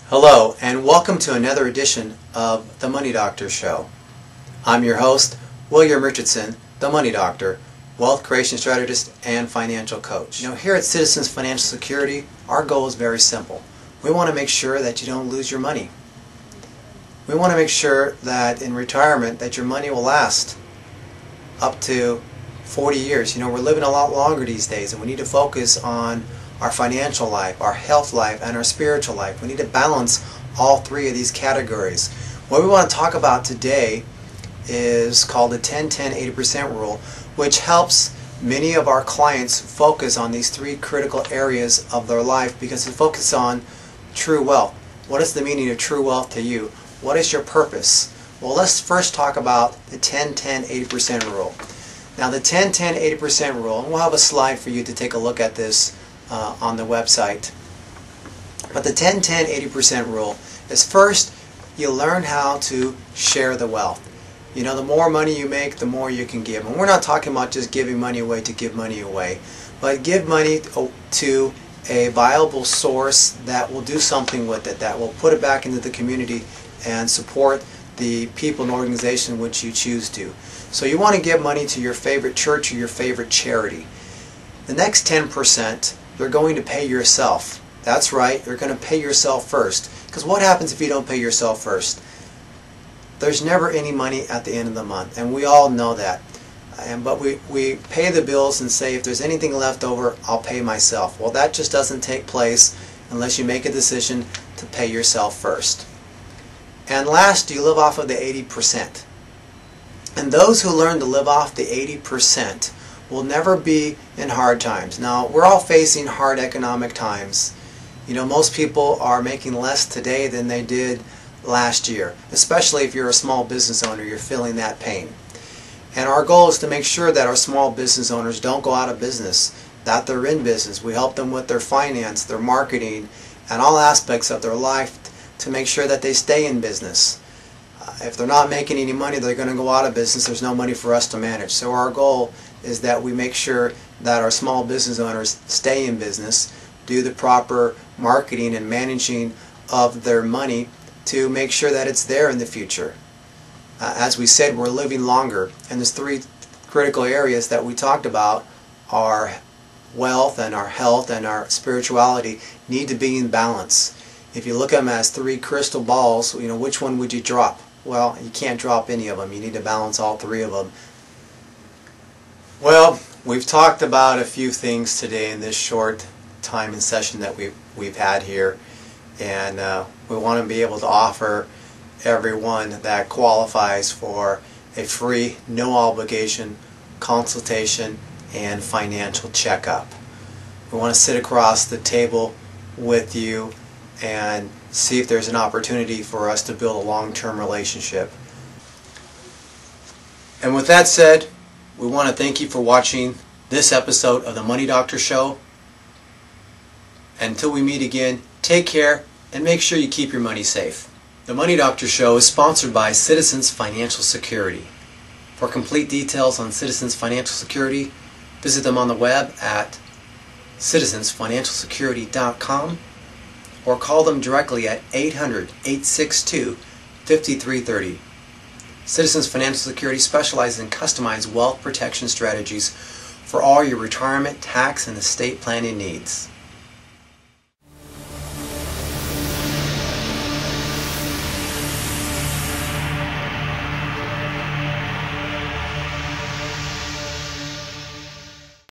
Hello, and welcome to another edition of The Money Doctor Show. I'm your host, William Richardson, the Money Doctor, wealth creation strategist and financial coach. Here at Citizens Financial Security, our goal is very simple. We want to make sure that you don't lose your money. We want to make sure that in retirement that your money will last up to 40 years. We're living a lot longer these days, and we need to focus on our financial life, our health life, and our spiritual life. We need to balance all three of these categories. What we want to talk about today is called the 10-10-80% rule, which helps many of our clients focus on these three critical areas of their life because it focuses on true wealth. What is the meaning of true wealth to you? What is your purpose? Well, let's first talk about the 10-10-80% rule. Now, the 10-10-80% rule, and we'll have a slide for you to take a look at this on the website. But the 10-10-80% rule is first you learn how to share the wealth. The more money you make, the more you can give. And we're not talking about just giving money away to give money away, but give money to a viable source that will do something with it, that will put it back into the community and support the people and organization which you choose to. So you want to give money to your favorite church or your favorite charity. The next 10%, you're going to pay yourself. That's right, you're going to pay yourself first. Because what happens if you don't pay yourself first? There's never any money at the end of the month, and we all know that. But we pay the bills and say, if there's anything left over, I'll pay myself. Well, that just doesn't take place unless you make a decision to pay yourself first. And last, you live off of the 80%. And those who learn to live off the 80% will never be in hard times. Now, we're all facing hard economic times. Most people are making less today than they did last year, especially if you're a small business owner, you're feeling that pain. And our goal is to make sure that our small business owners don't go out of business, that they're in business. We help them with their finance, their marketing, and all aspects of their life to make sure that they stay in business. If they're not making any money, they're going to go out of business. There's no money for us to manage. So our goal is that we make sure that our small business owners stay in business, do the proper marketing and managing of their money to make sure that it's there in the future. As we said, we're living longer, and there's three critical areas that we talked about. Our wealth and our health and our spirituality need to be in balance. If you look at them as three crystal balls, which one would you drop? Well, you can't drop any of them. You need to balance all three of them. Well, we've talked about a few things today in this short time and session that we've had here, and we want to be able to offer everyone that qualifies for a free, no obligation consultation and financial checkup. We want to sit across the table with you and see if there's an opportunity for us to build a long-term relationship. And with that said, we want to thank you for watching this episode of the Money Doctor Show. Until we meet again, take care and make sure you keep your money safe. The Money Doctor Show is sponsored by Citizens Financial Security. For complete details on Citizens Financial Security, visit them on the web at citizensfinancialsecurity.com or call them directly at 800-862-5330. Citizens Financial Security specializes in customized wealth protection strategies for all your retirement, tax, and estate planning needs.